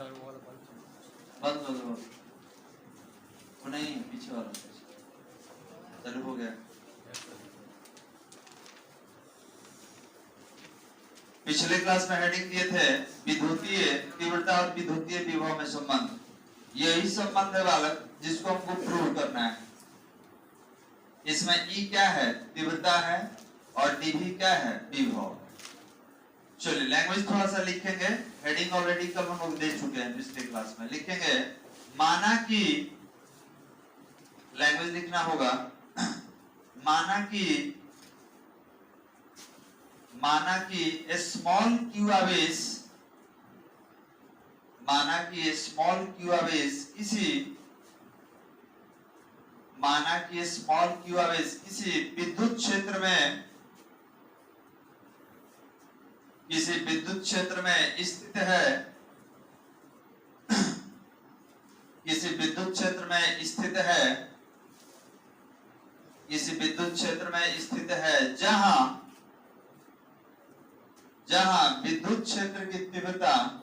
बंद हो गया, वो नहीं पीछे वाला चालू हो गया। पिछले क्लास में हेडिंग दिए थे विद्युतीय तीव्रता और विद्युतीय विभव में संबंध। यही संबंध है बालक जिसको हमको प्रूव करना है। इसमें E क्या है, तीव्रता है, और dV क्या है, विभव। चलिए लैंग्वेज थोड़ा सा लिखेंगे। हेडिंग ऑलरेडी कल हम लोग दे चुके हैं पिछले क्लास में। लिखेंगे माना कि, लैंग्वेज लिखना होगा माना कि स्मॉल q आवेश, माना कि स्मॉल q आवेश किसी विद्युत क्षेत्र में, किसी विद्युत क्षेत्र में स्थित है, किसी विद्युत क्षेत्र में स्थित है, किसी विद्युत क्षेत्र में स्थित है जहां विद्युत क्षेत्र की तीव्रता,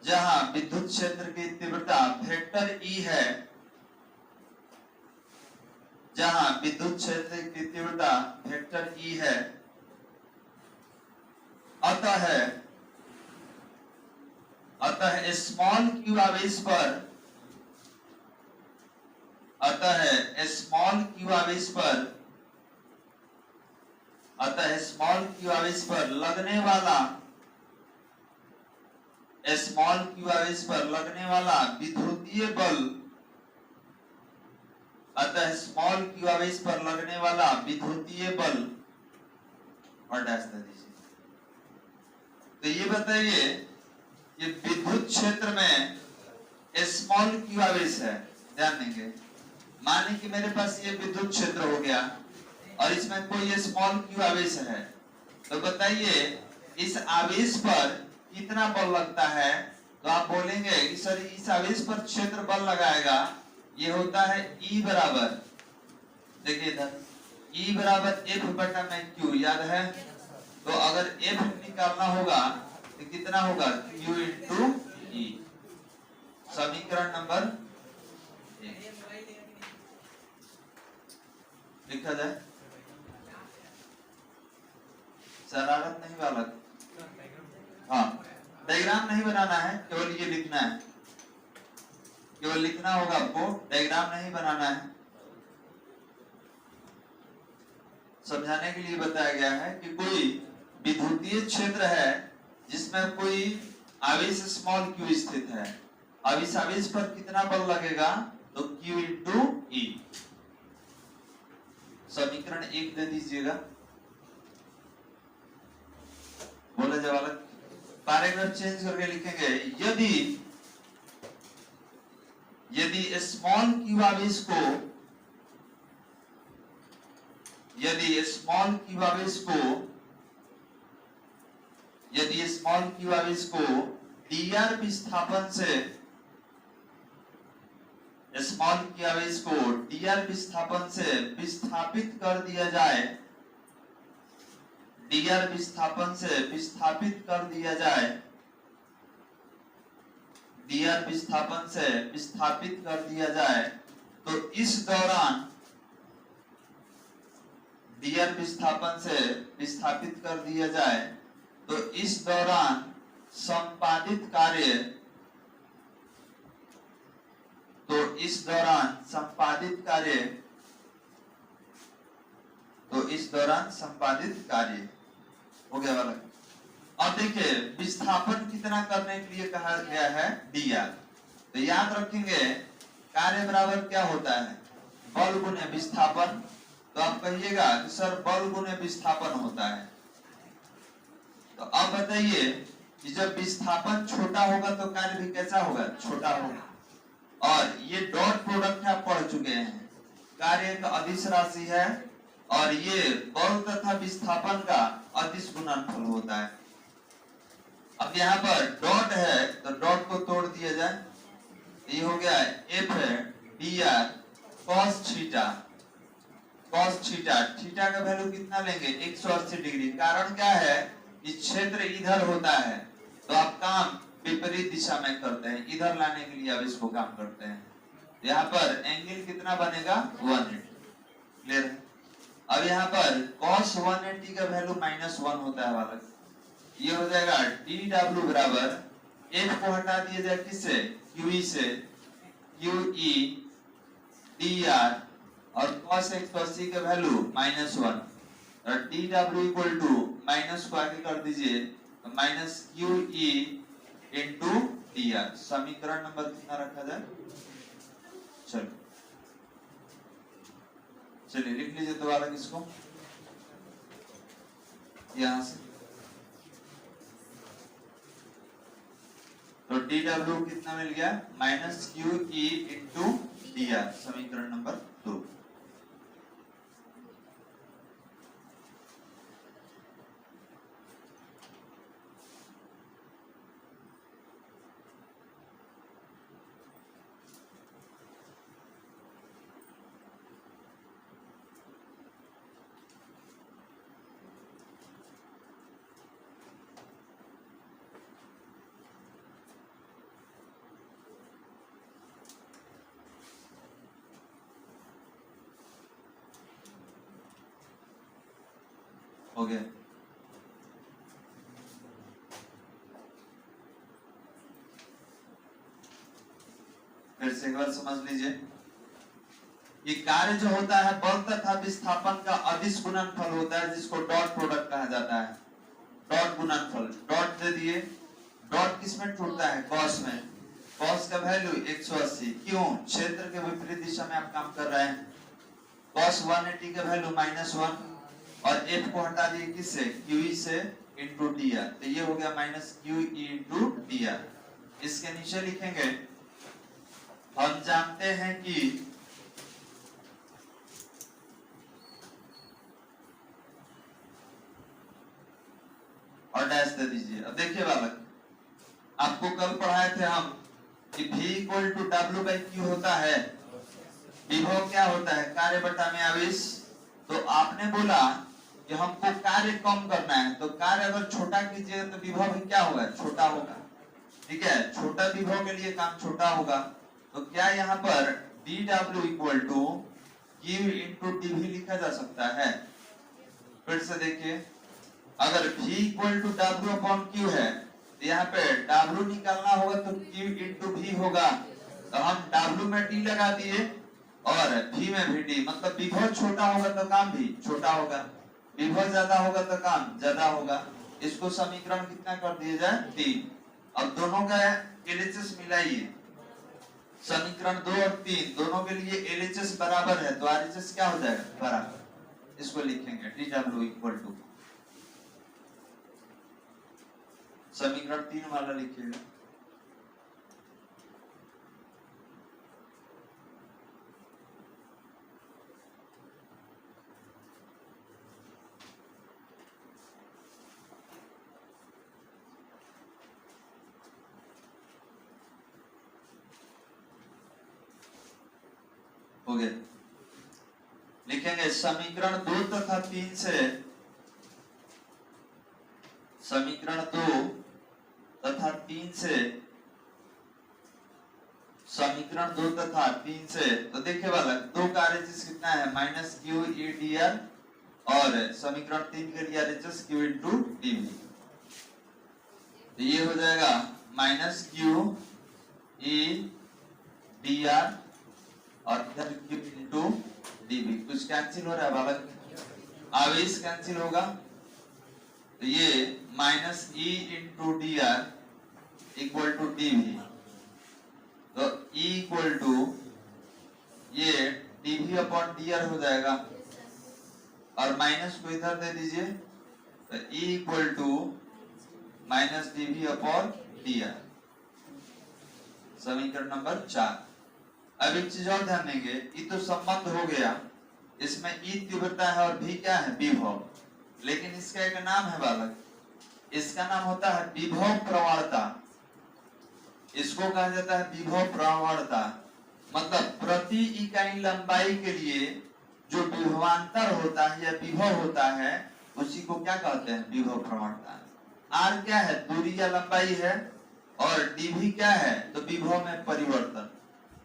जहां विद्युत क्षेत्र की तीव्रता वेक्टर E है, जहां विद्युत क्षेत्र की तीव्रता वेक्टर E है, अतः स्मॉल q आवेश पर, अतः स्मॉल q आवेश पर लगने वाला, स्मॉल q आवेश पर लगने वाला विद्युतीय बल, अतः स्मॉल q आवेश पर लगने वाला विद्युतीय बल, और डैश दे दीजिए। तो ये बताइए ये विद्युत क्षेत्र में स्मॉल q आवेश है, ध्यान देंगे। माने कि मेरे पास ये विद्युत क्षेत्र हो गया और इसमें कोई ये स्मॉल q आवेश है, तो बताइए इस आवेश पर कितना बल लगता है। तो आप बोलेंगे कि सर इस आवेश पर क्षेत्र बल लगाएगा, ये होता है E बराबर, देखिए इधर E बराबर F बटा में Q, याद है। तो अगर F निकालना होगा तो कितना होगा, Q इंटू E। समीकरण नंबर 1 लिखा जाए। शरारत नहीं बालक, हाँ डायग्राम नहीं बनाना है, केवल ये लिखना है, केवल लिखना होगा आपको, डायग्राम नहीं बनाना है। समझाने के लिए बताया गया है कि कोई विद्युतीय क्षेत्र है जिसमें कोई आवेश स्मॉल q स्थित है। अब इस आवेश पर कितना बल लगेगा, तो Q इंटू E। समीकरण 1 दे दीजिएगा। बोला जाए वाला, पैराग्राफ चेंज करके लिखेंगे यदि स्मॉल q आवेश को, यदि स्मॉल q आवेश को dr विस्थापन से, स्मॉल q आवेश को dr विस्थापन से विस्थापित कर दिया जाए, dr विस्थापन से विस्थापित कर दिया जाए, dr विस्थापन से विस्थापित कर दिया जाए, तो इस दौरान, dr विस्थापन से विस्थापित कर दिया जाए, तो इस दौरान संपादित कार्य, तो इस दौरान संपादित कार्य हो गया वाला। अब देखिए विस्थापन कितना करने के लिए कहा गया है, dr। तो याद रखेंगे कार्य बराबर क्या होता है, बल गुने विस्थापन। तो आप कहिएगा कि सर बल गुने विस्थापन होता है। तो अब बताइए कि जब विस्थापन छोटा होगा तो कार्य भी कैसा होगा, छोटा होगा। और ये डॉट प्रोडक्ट आप पढ़ चुके हैं, कार्य का अदिश राशि है और ये बल तथा विस्थापन का अदिश गुणनफल होता है। अब यहाँ पर डॉट है तो डॉट को तोड़ दिया जाए, ये हो गया F है dr cos थीटा, थीटा का वैल्यू कितना लेंगे, 180 डिग्री। कारण क्या है, इस क्षेत्र इधर होता है तो आप काम विपरीत दिशा में करते हैं, इधर लाने के लिए अब इसको काम करते हैं। यहाँ पर एंगल कितना बनेगा 180। क्लियर है? अब यहाँ पर cos 180 का वैल्यू -1 होता है बालक, ये हो जाएगा dw बराबर f को हटा दिया जाए किससे, qe से, qe dr और cos 180 का वैल्यू -1 और dw इक्वल टू माइनस को आगे कर दीजिए तो -qe इंटू dr। समीकरण नंबर कितना रखा जाए, चलिए लिख लीजिए दोबारा किसको, यहां से तो dw कितना मिल गया -qe इंटू dr, समीकरण नंबर 2। हो गया। फिर से एक बार समझ लीजिए, ये कार्य जो होता है बल तथा विस्थापन का अदिश गुणनफल होता है, जिसको डॉट प्रोडक्ट कहा जाता है। डॉट गुणनफल, डॉट दे दिए, डॉट किसमें टूटता है, कॉस में। कॉस का वैल्यू 180, क्यों, क्षेत्र के विपरीत दिशा में आप काम कर रहे हैं। cos 180 का वैल्यू -1 और f को हटा दिए किससे, qe से इंटू dr, तो ये हो गया -qe इंटू dr। इसके नीचे लिखेंगे, हम जानते हैं कि और डैश दे दीजिए। अब देखिए बालक, आपको कल पढ़ाए थे हम कि v equal to w by q होता है, विभव क्या होता है, कार्य बटा में आवेश। तो आपने बोला कि हमको कार्य कम करना है, तो कार्य अगर छोटा कीजिएगा तो विभव भी क्या होगा, छोटा होगा। ठीक है, छोटा विभव के लिए काम छोटा होगा। तो क्या यहाँ पर dw equal to q into dv लिखा जा सकता है। फिर से देखिए, अगर v equal to w upon q है तो यहाँ पे w निकालना होगा तो q इंटू v होगा। तो हम w में d लगा दिए और v में भी d, मतलब विभव छोटा होगा तो काम भी छोटा होगा, विभव ज्यादा होगा तो काम ज्यादा होगा। इसको समीकरण कितना कर दिया जाए, 3। अब दोनों का LHS मिलाइए, समीकरण 2 और 3 दोनों के लिए LHS बराबर है तो RHS क्या हो जाएगा, बराबर। इसको लिखेंगे dw इक्वल टू, समीकरण 3 वाला लिखिएगा। हो गया, लिखेंगे समीकरण 2 तथा 3 से, समीकरण 2 तथा 3 से, समीकरण 2 तथा 3 से, तो देखिए वाला दो का RHS कितना है, -qe dr और समीकरण 3 के लिए RHS q इंटू dv। तो ये हो जाएगा -qe dr और इधर q इंटू dv। कुछ कैंसिल हो रहा है बालक, आवेश कैंसिल होगा, तो ये -e into dr equal to dv। तो e इक्वल टू ये dv अपॉन dr हो जाएगा और माइनस को इधर दे दीजिए, तो e equal to -dv upon dr, समीकरण नंबर 4। अब एक चीज और ध्यान देंगे, ये तो संबंध हो गया, इसमें E तीव्रता है और V क्या है, विभव। लेकिन इसका एक नाम है बालक, इसका नाम होता है विभव प्रवणता। इसको कहा जाता है विभव प्रवणता, मतलब प्रति इकाई लंबाई के लिए जो विभवांतर होता है या विभव होता है उसी को क्या कहते हैं, विभव प्रवणता। आर क्या है, दूरी या लंबाई है, और डीवी क्या है, तो विभव में परिवर्तन।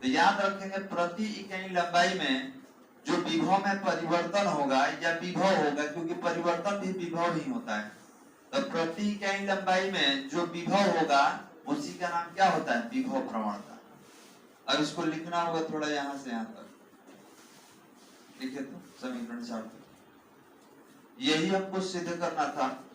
तो याद रखेंगे प्रति इकाई लंबाई में जो विभव में परिवर्तन होगा या विभव होगा, क्योंकि परिवर्तन भी विभव ही होता है, तो प्रति इकाई लंबाई में जो विभव होगा उसी का नाम क्या होता है, विभव प्रवणता। अब इसको लिखना होगा थोड़ा यहां से यहां तक लिखे तो समीकरण 4 तक, यही हमको सिद्ध करना था।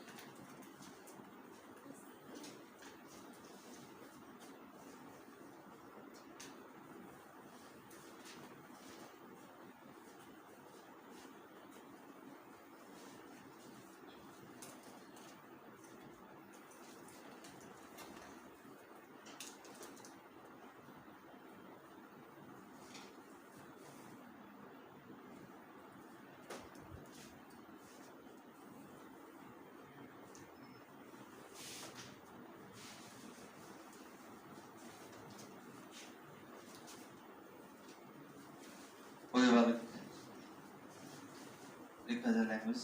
लिखा जाए लैंग्वेज,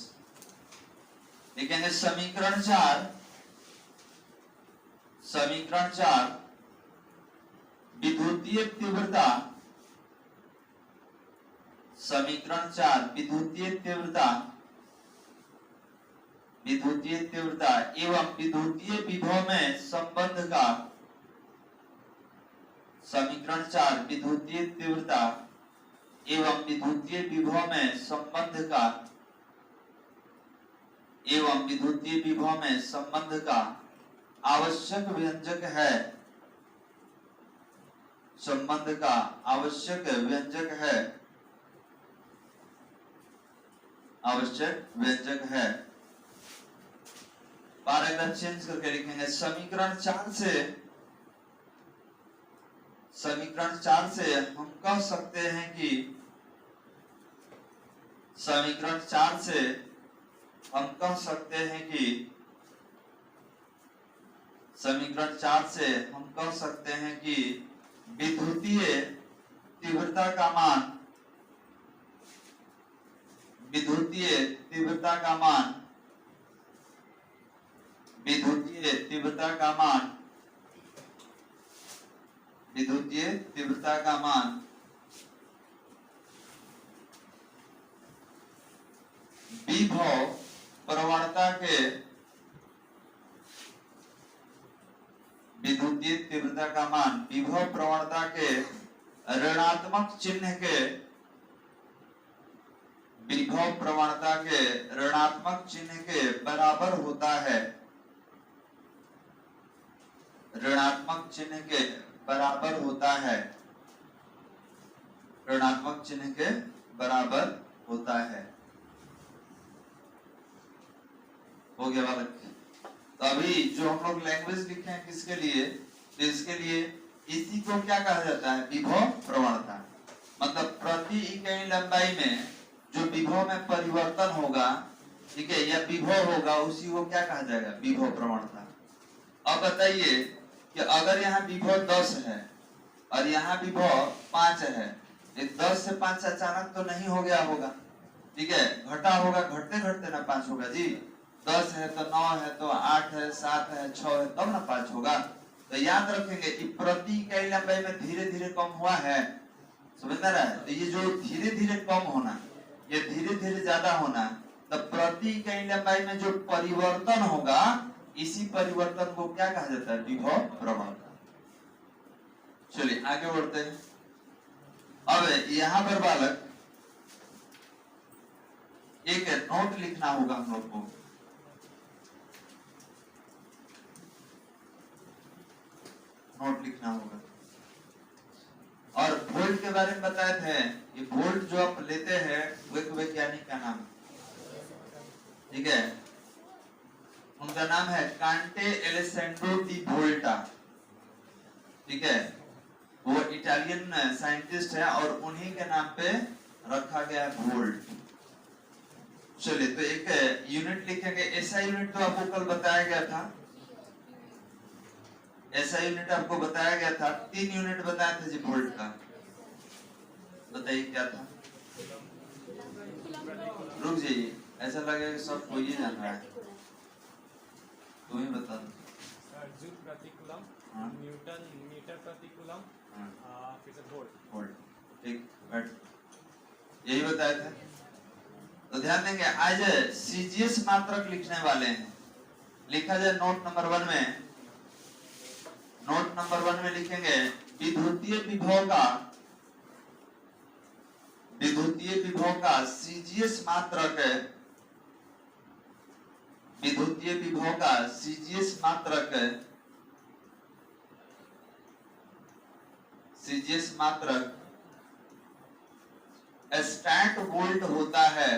लिखेंगे समीकरण 4 विद्युतीय तीव्रता, समीकरण 4 विद्युतीय तीव्रता एवं विद्युतीय विभव में संबंध का, समीकरण 4 विद्युतीय तीव्रता एवं विद्युतीय विभव में संबंध का, एवं विद्युतीय विभव में संबंध का आवश्यक व्यंजक है, संबंध का आवश्यक व्यंजक है, आवश्यक व्यंजक है। पैराग्राफ चेंज करके लिखेंगे समीकरण 4 से हम कह सकते हैं कि, समीकरण 4 से हम कह सकते हैं कि, समीकरण 4 से हम कह सकते हैं कि विद्युतीय तीव्रता का मान, विद्युतीय तीव्रता का मान, विद्युतीय तीव्रता का मान, विद्युतीय तीव्रता का मान विभव प्रवणता के, विद्युतीय तीव्रता का मान विभव प्रवणता के ऋणात्मक चिन्ह के, विभव प्रवणता के ऋणात्मक चिन्ह के बराबर होता है, ऋणात्मक चिन्ह के बराबर होता है, ऋणात्मक चिन्ह के बराबर होता है। हो गया बालक। तो अभी जो हम लोग लैंग्वेज लिखे हैं किसके लिए, तो इसके लिए इसी को क्या कहा जाता है, विभव प्रवणता। मतलब प्रति इकाई लंबाई में जो विभव में परिवर्तन होगा, ठीक है, या विभव होगा, उसी को क्या कहा जाएगा, विभव प्रवणता। अब बताइए कि अगर यहाँ विभव 10 है और यहाँ विभव 5 है, 10 से 5 अचानक तो नहीं हो गया होगा, ठीक है, घटा होगा, घटते घटते ना 5 होगा जी। 10 है तो 9 है तो 8 है, 7 है, 6 है, तब ना 5 होगा। तो याद रखेंगे कि प्रति इकाई लंबाई में धीरे धीरे कम हुआ है, समझ में रहा है। तो ये जो धीरे धीरे कम होना, ये धीरे धीरे ज्यादा होना, तो प्रति इकाई लंबाई में जो परिवर्तन होगा, इसी परिवर्तन को क्या कहा जाता है, विभव प्रवणता। चलिए आगे बढ़ते हैं। अब यहाँ पर बालक एक नोट लिखना होगा हम लोग को, नोट लिखना होगा। और वोल्ट के बारे में बताए थे, ये वोल्ट जो आप लेते हैं वो एक वैज्ञानिक का नाम, ठीक है, उनका नाम है कांटे एलेसेंड्रो डी वोल्टा, ठीक है, वो इटालियन साइंटिस्ट है और उन्हीं के नाम पे रखा गया है वोल्ट। चलिए तो एक यूनिट लिखेंगे, ऐसा यूनिट तो आपको कल बताया गया था, ऐसा यूनिट आपको बताया गया था, 3 यूनिट बताए थे जी वोल्ट का, बताइए क्या था। रुक जाइए, ऐसा लगेगा कि सब कोई ही जान रहा है, तुम्हें बता प्रति कूलम, हाँ। न्यूटन मीटर प्रति कूलम, हाँ। फिर से वोल्ट। वोल्ट, ठीक, बैठ, यही बताए थे। तो ध्यान देंगे, आज सीजीएस मात्रक लिखने वाले हैं। लिखा जाए नोट नंबर 1 में, नोट नंबर 1 में लिखेंगे विद्युतीय विभव का सीजीएस मात्रक, विद्युतीय विभव का सीजीएस मात्रक, सीजीएस मात्रक स्टैट वोल्ट होता है।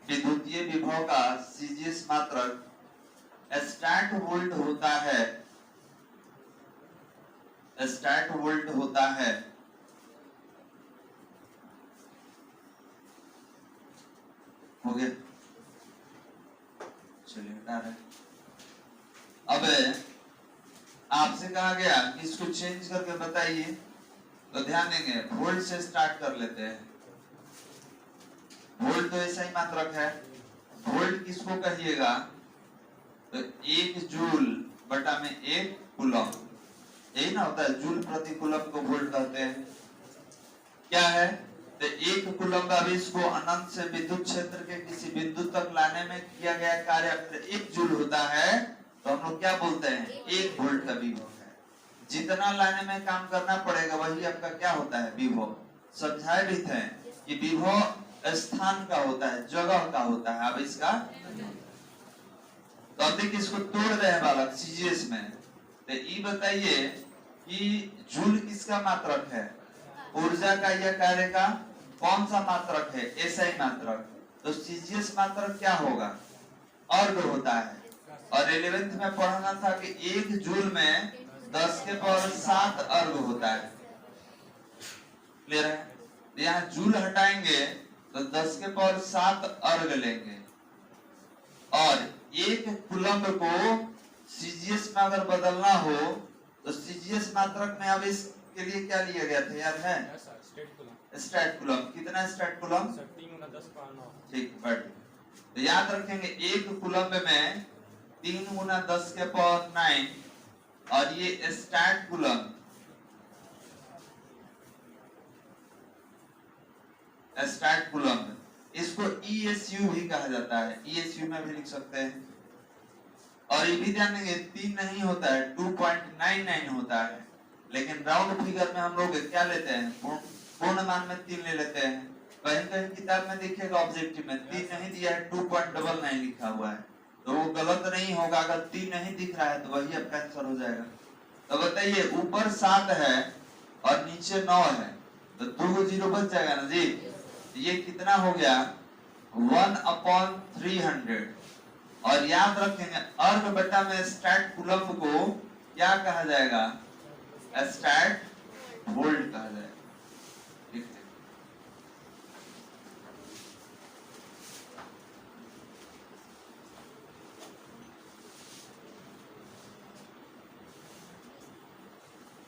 विद्युतीय विभव का सीजीएस मात्रक स्टैट वोल्ट होता है, स्टैट वोल्ट होता है। हो गया, चलिए हटा रहे। अब आपसे कहा गया कि इसको चेंज करके बताइए, तो ध्यान देंगे वोल्ट से स्टार्ट कर लेते हैं। वोल्ट तो ऐसा ही मात्रक है। वोल्ट किसको कहिएगा, तो 1 जूल बटा में 1 कूलम, यही ना होता है, जूल प्रति कूलम को वोल्ट कहते हैं। क्या है, तो 1 कूलम आवेश को अनंत से विद्युत क्षेत्र के किसी बिंदु तक लाने में किया गया कार्य अगर 1 जूल होता है, तो हम लोग क्या बोलते हैं, 1 वोल्ट का विभव है। जितना लाने में काम करना पड़ेगा वही आपका क्या होता है, विभव। समझाए भी थे कि विभव स्थान का होता है, जगह का होता है। अब इसका तो अब देखिए, इसको तोड़ रहे हैं बालक सीजीएस में। तो ये बताइए कि जूल किसका मात्रक है, ऊर्जा का या कार्य का, कौन सा मात्रक है, एसआई मात्रक। तो सीजीएस मात्रक क्या होगा, अर्ग होता है। और 11th में पढ़ना था कि 1 जूल में 10 के पावर 7 अर्ग होता है। क्लियर है, यहाँ जूल हटाएंगे तो 10 के पावर 7 अर्ग लेंगे। और 1 कूलम को सीजीएस में अगर बदलना हो तो सीजीएस मात्रक में अब इसके लिए क्या लिया गया था, याद है, स्टैट कूलम। कितना स्टैट कूलम, 3 × 10⁻⁹। ठीक, बढ़। तो याद रखेंगे 1 कूलम में 3 × 10 के पावर 9, और ये स्टैट कूलम, स्टैट कूलम, इसको ईएसयू भी कहा जाता है, ईएसयू में भी लिख सकते हैं। और ये भी ध्यान देंगे 3 नहीं होता है, 2.99 होता है। लेकिन राउंड फिगर में हम लोग क्या लेते हैं, पूर्ण मान में 3 ले लेते हैं। कहीं कहीं किताब में देखिएगा ऑब्जेक्टिव में 3 नहीं दिया है, 2.99 लिखा हुआ है, तो वो गलत नहीं होगा। अगर 3 नहीं दिख रहा है तो वही आपका आंसर हो जाएगा। तो बताइए, ऊपर 7 है और नीचे 9 है, तो 2 0 बच जाएगा ना जी। ये कितना हो गया, 1/300। और याद रखेंगे अर्ग बटा में स्टैट कूलम को क्या कहा जाएगा, स्टैट वोल्ट कहा जाएगा।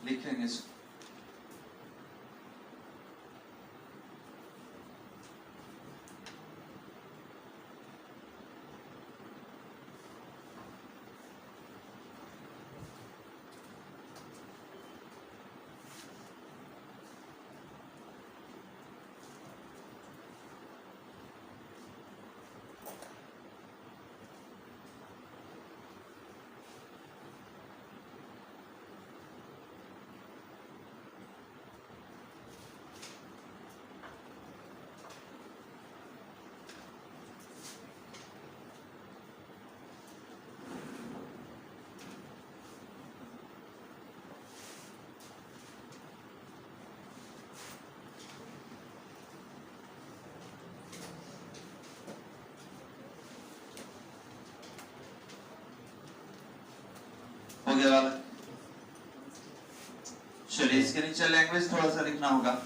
लिखेंगे इसको। हो गया वाला। चलिए इसके नीचे लैंग्वेज थोड़ा सा लिखना होगा।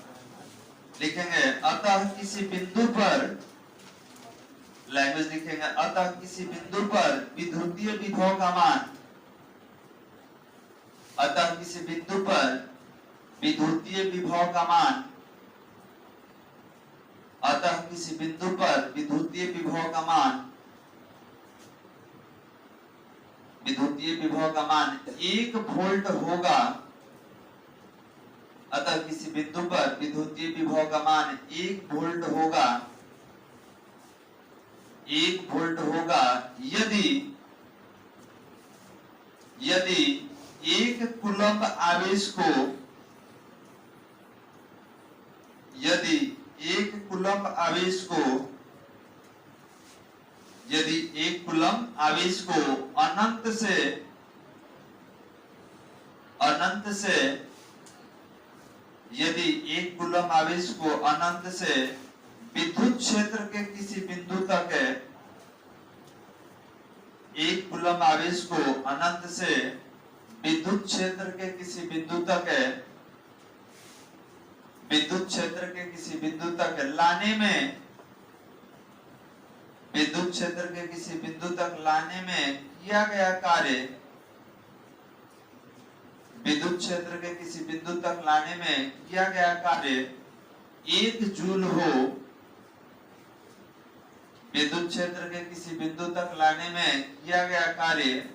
लिखेंगे अतः किसी बिंदु पर, लैंग्वेज लिखेंगे अतः किसी बिंदु पर विद्युतीय विभव का मान, अतः किसी बिंदु पर विद्युतीय विभव का मान, अतः किसी बिंदु पर विद्युतीय विभव का मान 1 वोल्ट होगा। अतः किसी बिंदु पर विद्युतीय विभव का मान 1 वोल्ट होगा, 1 वोल्ट होगा यदि 1 कूलम्ब आवेश को यदि 1 कूलम्ब आवेश को अनंत से विद्युत क्षेत्र के किसी बिंदु तक 1 कूलम्ब आवेश को अनंत से विद्युत क्षेत्र के किसी बिंदु तक लाने में किया गया कार्य 1 जूल हो। विद्युत क्षेत्र के किसी बिंदु तक लाने में किया गया कार्य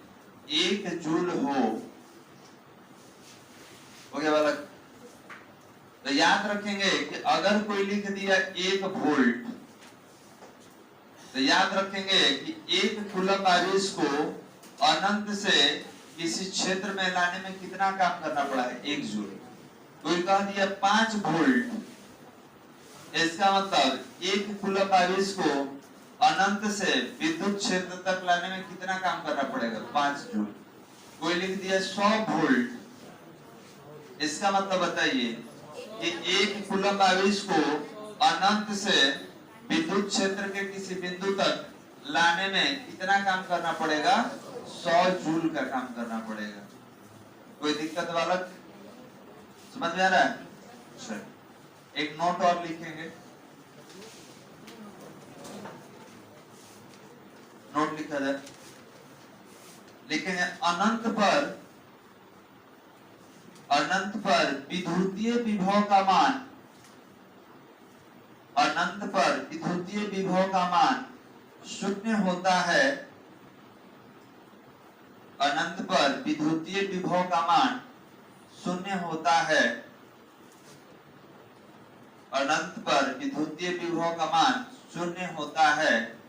1 जूल हो गया बालक। तो याद रखेंगे कि अगर कोई लिख दिया 1 वोल्ट, तो याद रखेंगे कि 1 कूलम्ब आवेश को अनंत से किसी क्षेत्र में लाने में कितना काम करना पड़ा है, 1 जूल। कोई कह दिया 5 वोल्ट, इसका मतलब 1 कूलम्ब आवेश को अनंत से विद्युत क्षेत्र तक लाने में कितना काम करना पड़ेगा, 5 जूल। कोई लिख दिया 100 वोल्ट, इसका मतलब बताइए कि 1 कूलम्ब आवेश को अनंत से विद्युत क्षेत्र के किसी बिंदु तक लाने में कितना काम करना पड़ेगा, 100 जूल का काम करना पड़ेगा। कोई दिक्कत वाला समझ में आ रहा है? एक नोट और लिखेंगे, नोट लिखा जाए, लिखेंगे अनंत पर विद्युतीय विभव का मान, अनंत पर विद्युतीय विभव का मान शून्य होता है। अनंत पर विद्युतीय विभव का मान शून्य होता है। अनंत पर विद्युतीय विभव का मान शून्य होता है।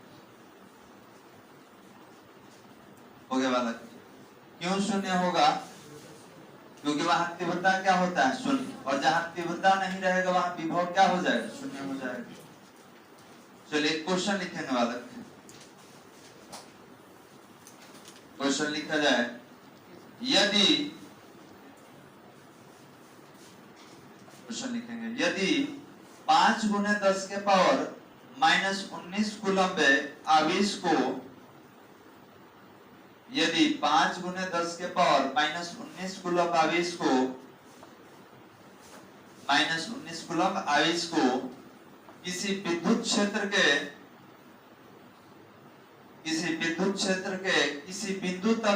हो गया बालक? क्यों शून्य होगा? क्योंकि वहां तीव्रता क्या होता है, शून्य, और जहां तीव्रता नहीं रहेगा वहां विभव क्या हो जाएगा, शून्य हो जाएगा। चलिए क्वेश्चन लिखेंगे बालक। क्वेश्चन लिखा जाए, यदि 5 × 10⁻⁻19 कूलम्ब आवेश को, यदि 5 × 10⁻⁻19 कूलम्ब आवेश को किसी विद्युत क्षेत्र के किसी बिंदु तक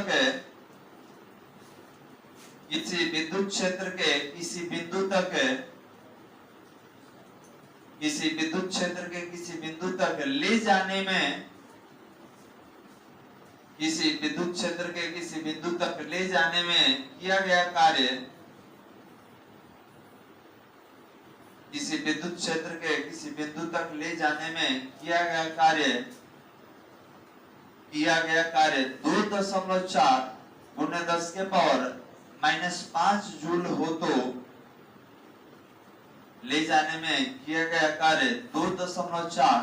ले जाने में किया गया कार्य, किसी विद्युत क्षेत्र के किसी बिंदु तक ले जाने में किया गया कार्य 2.4 × 10⁻⁻5 जूल हो तो, ले जाने में किया गया कार्य 2.4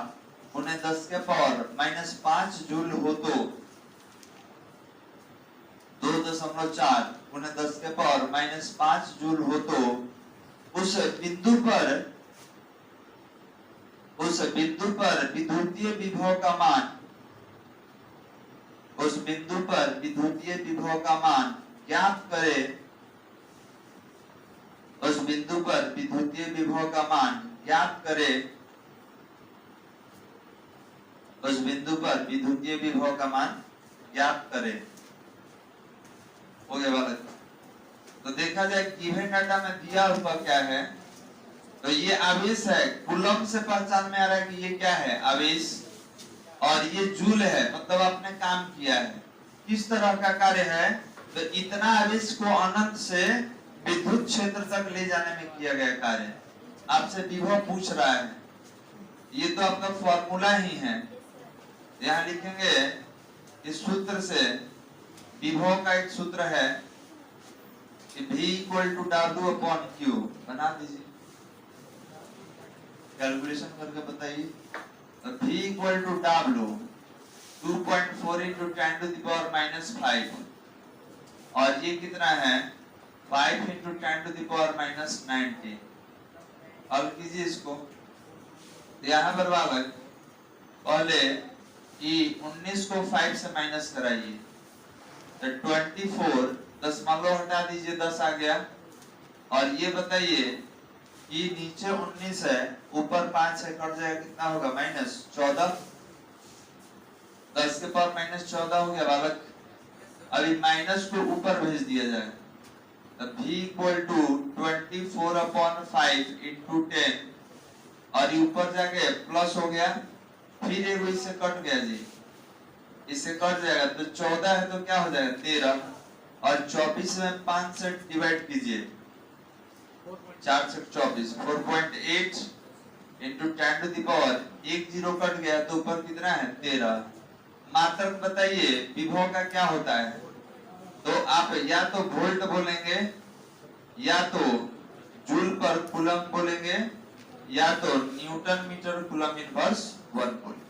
× 10⁻⁻5 जूल हो तो, 2.4 × 10⁻⁻5 जूल हो तो उस बिंदु पर विद्युतीय विभव का मान, ज्ञात करें। उस बिंदु पर विद्युतीय विभव का मान ज्ञात करें। हो गया बालक? तो देखा जाए गिवन डाटा में दिया हुआ क्या है, तो ये आवेश है, कूलम से पहचान में आ रहा है कि ये क्या है, आवेश, और ये जूल है, मतलब आपने काम किया है। किस तरह का कार्य है, तो इतना आवेश को अनंत से विद्युत क्षेत्र तक ले जाने में किया गया कार्य। आपसे विभव पूछ रहा है, ये तो आपका फॉर्मूला ही है, यहाँ लिखेंगे इस सूत्र से, विभव का एक सूत्र है कि V इक्वल टू W/Q, बना दीजिए, कैलकुलेशन करके बताइए। तो V equal to W 2.4 into 10 to the power -5, और ये कितना है 5 इंटू 10 टू द पावर -90। अब कीजिए इसको, तो यहाँ पर बालक पहले कि 19 को 5 से माइनस कराइए, तो 24 दशमलव हटा दीजिए, 10 आ गया। और ये बताइए कि नीचे 19 है, ऊपर 5 है, कट जाएगा, कितना होगा -14। 10 के पावर -14 हो गया बालक। अभी माइनस को ऊपर भेज दिया जाए, तो V इक्वल टू 24/5 इंटू 10, और ये ऊपर जाके प्लस हो गया, फिर एक इससे कट गया जी, इससे कट जाएगा, तो 14 है तो क्या हो जाएगा 13, और 24 में 5 से डिवाइड कीजिए, 4 से 24, 4.8 इंटू 10 टू द पावर, एक जीरो कट गया तो ऊपर कितना है 13। मात्रक बताइए विभव का क्या होता है, तो आप या तो वोल्ट बोलेंगे, या तो जूल पर कूलम बोलेंगे, या तो न्यूटन मीटर कूलम इनवर्स 1 बोलेंगे।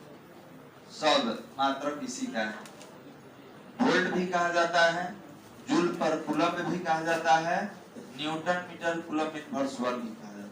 सब मात्रक इसी का है। वोल्ट भी कहा जाता है, जूल पर कूलम भी कहा जाता है, न्यूटन मीटर कूलम इनवर्स 1 भी कहा जाता है।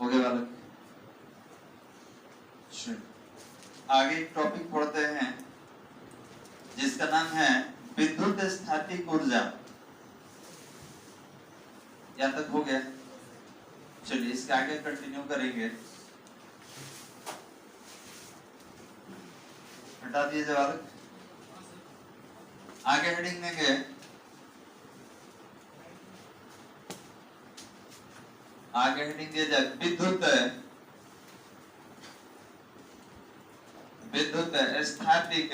हो गया बालक। आगे एक टॉपिक पढ़ते हैं जिसका नाम है विद्युत स्थैतिक ऊर्जा। यहाँ तक हो गया, चलिए इसके आगे कंटिन्यू करेंगे। हटा दीजिए बालक, आगे हेडिंग देंगे आगे हेडिंग दिया जाए विद्युत स्थैतिक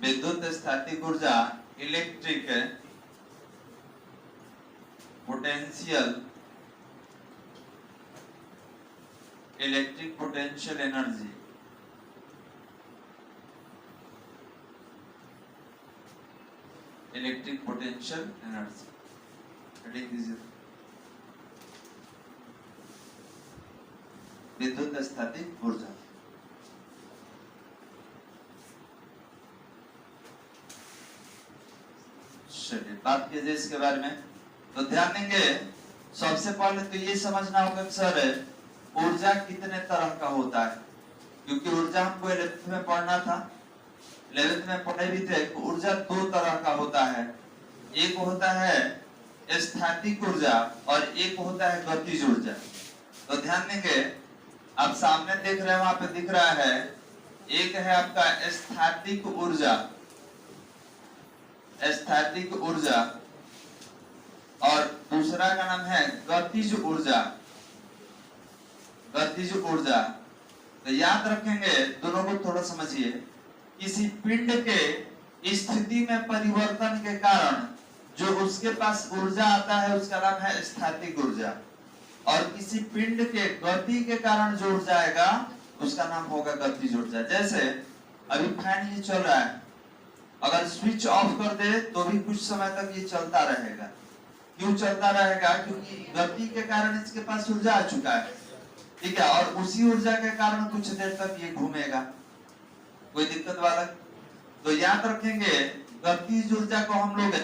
विद्युत स्थैतिक ऊर्जा electric potential energy. Electric potential energy heading दीजिए, विद्युत स्थैतिक ऊर्जा। चलिए बात कीजिए इसके बारे में। तो ध्यान देंगे, सबसे पहले तो ये समझना होगा कि सर ऊर्जा कितने तरह का होता है, क्योंकि ऊर्जा हमको 11th में पढ़ना था, 11th में पढ़े भी थे। ऊर्जा दो तरह का होता है, एक होता है स्थैतिक ऊर्जा और एक होता है गतिज ऊर्जा। तो ध्यान देंगे, आप सामने देख रहे हैं, वहां पे दिख रहा है, एक है आपका स्थैतिक ऊर्जा और दूसरा का नाम है गतिज ऊर्जा। तो याद रखेंगे, दोनों को थोड़ा समझिए। किसी पिंड के स्थिति में परिवर्तन के कारण जो उसके पास ऊर्जा आता है उसका नाम है स्थैतिक ऊर्जा, और किसी पिंड के गति के कारण जो ऊर्जा आएगा उसका नाम होगा गतिज ऊर्जा। जैसे अभी फैन ये चल रहा है, अगर स्विच ऑफ कर दे तो भी कुछ समय तक ये चलता रहेगा। क्यों चलता रहेगा? क्योंकि गति के कारण इसके पास ऊर्जा आ चुका है, ठीक है, और उसी ऊर्जा के कारण कुछ देर तक ये घूमेगा। कोई दिक्कत वाला? तो याद रखेंगे, गतिज ऊर्जा को हम लोग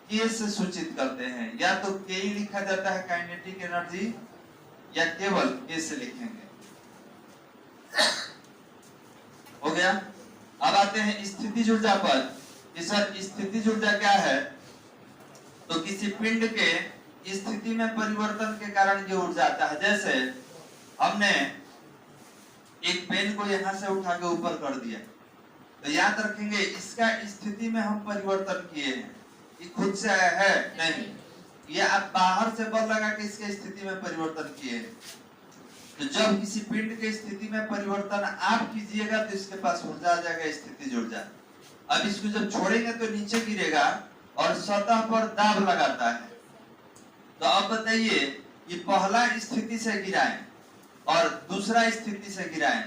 के से सूचित करते हैं, या तो के ही लिखा जाता है काइनेटिक एनर्जी, या केवल के से लिखेंगे। हो गया। अब आते हैं स्थितिज ऊर्जा पर कि सर स्थितिज ऊर्जा क्या है? तो किसी पिंड के स्थिति में परिवर्तन के कारण ये ऊर्जा आता है। जैसे हमने एक पेन को यहां से उठा के ऊपर कर दिया, तो याद रखेंगे इसका स्थिति में हम परिवर्तन किए हैं, ये खुद से आया है नहीं, ये आप बाहर से बल लगा के इसके स्थिति में परिवर्तन किए हैं। तो जब किसी पिंड के स्थिति में परिवर्तन आप कीजिएगा तो इसके पास ऊर्जा आ जाएगा, स्थितिज ऊर्जा। अब इसको जब छोड़ेंगे तो नीचे गिरेगा और सतह पर दाब लगाता है। तो अब बताइए, ये पहला स्थिति से गिराएं और दूसरा स्थिति से गिराएं,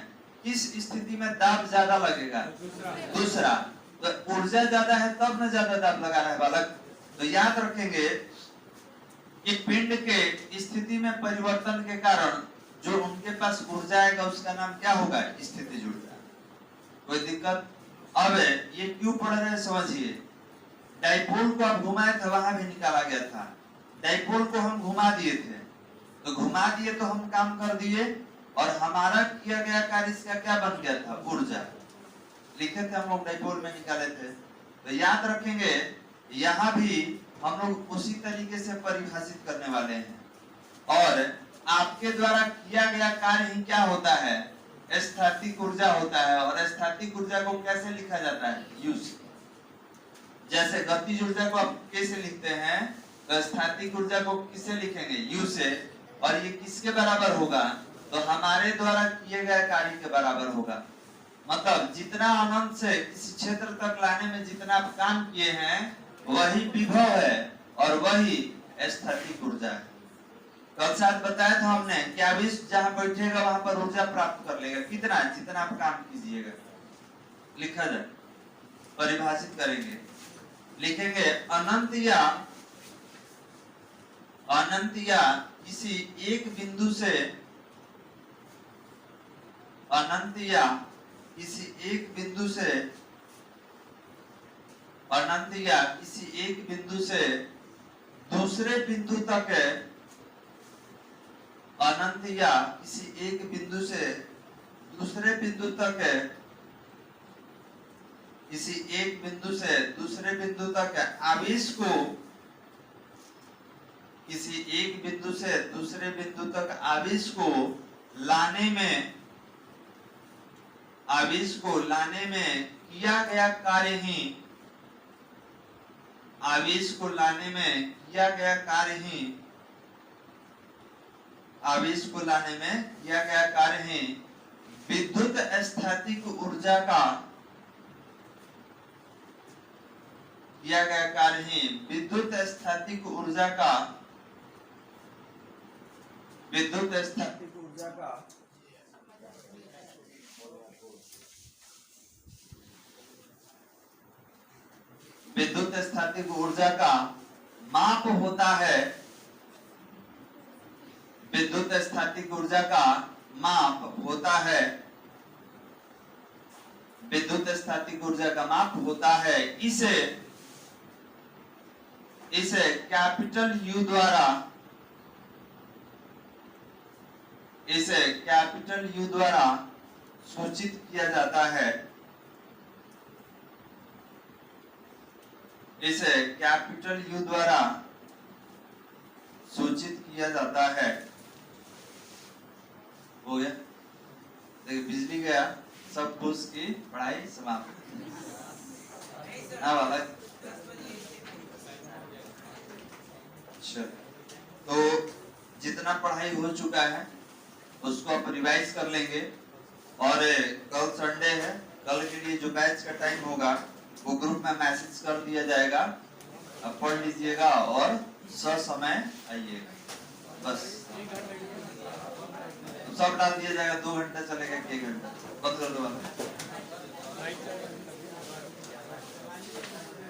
किस स्थिति में दाब ज्यादा लगेगा? दूसरा। तो ऊर्जा ज्यादा है तब न ज्यादा दाब लगा रहा है बालक। तो याद रखेंगे कि पिंड के स्थिति में परिवर्तन के कारण जो उनके पास ऊर्जा आएगा उसका नाम क्या होगा? स्थितिज ऊर्जा। कोई दिक्कत? अब ये क्यों पढ़ रहे हैं समझिए। डाइपोल को आप घुमाए थे, वहां भी निकाला गया था। डाइपोल को हम घुमा दिए थे, तो घुमा दिए तो हम काम कर दिए, और हमारा किया गया कार्य इसका क्या बन गया था? ऊर्जा। लिखे थे हम लोग, डाइपोल में निकाले थे। तो याद रखेंगे यहाँ भी हम लोग उसी तरीके से परिभाषित करने वाले हैं, और आपके द्वारा किया गया कार्य ही क्या होता है? स्थैतिक ऊर्जा होता है। और स्थैतिक ऊर्जा को कैसे लिखा जाता है? यू से। जैसे गतिज ऊर्जा को आप कैसे लिखते हैं, तो स्थैतिक ऊर्जा को किससे लिखेंगे? यू से। और ये किसके बराबर होगा? तो हमारे द्वारा किए गए कार्य के बराबर होगा। मतलब जितना अनंत से किसी क्षेत्र तक लाने में जितना आप काम किए हैं वही विभव है और वही स्थैतिक ऊर्जा है। कल साथ बताया था हमने कि आवेश जहां बैठेगा वहां पर ऊर्जा प्राप्त कर लेगा। कितना? जितना आप काम कीजिएगा। लिखा जाए, परिभाषित करेंगे, लिखेंगे अनंत या किसी एक बिंदु से, अनंत या किसी एक बिंदु से, अनंत या किसी एक बिंदु से दूसरे बिंदु तक, अनंत या किसी एक बिंदु से दूसरे बिंदु तक, किसी एक बिंदु से दूसरे बिंदु तक आवेश को, किसी एक बिंदु से दूसरे बिंदु तक आवेश को लाने में, आवेश को लाने में किया गया कार्य ही, आवेश को लाने में किया गया कार्य ही, आवेश को लाने में किया गया कार्य ही विद्युत स्थैतिक ऊर्जा का, किया गया कार्य ही विद्युत स्थैतिक ऊर्जा का, विद्युत स्थैतिक ऊर्जा का विद्युत स्थैतिक ऊर्जा का माप होता है। विद्युत स्थैतिक ऊर्जा का माप होता है, विद्युत स्थैतिक ऊर्जा का माप होता है। इसे कैपिटल यू द्वारा, इसे कैपिटल यू द्वारा सूचित किया जाता है, इसे कैपिटल यू द्वारा सूचित किया जाता है। हो गया? देखिए बिजली गया, सब खुश की पढ़ाई समाप्त। हाँ वाला। अच्छा, तो जितना पढ़ाई हो चुका है उसको आप रिवाइज कर लेंगे, और कल संडे है, कल के लिए जो बैच का टाइम होगा वो ग्रुप में मैसेज कर दिया जाएगा, आप पढ़ लीजिएगा और समय आइएगा। बस सब डाल दिया जाएगा। 2 घंटा चलेगा, 1 घंटा 15 वाला।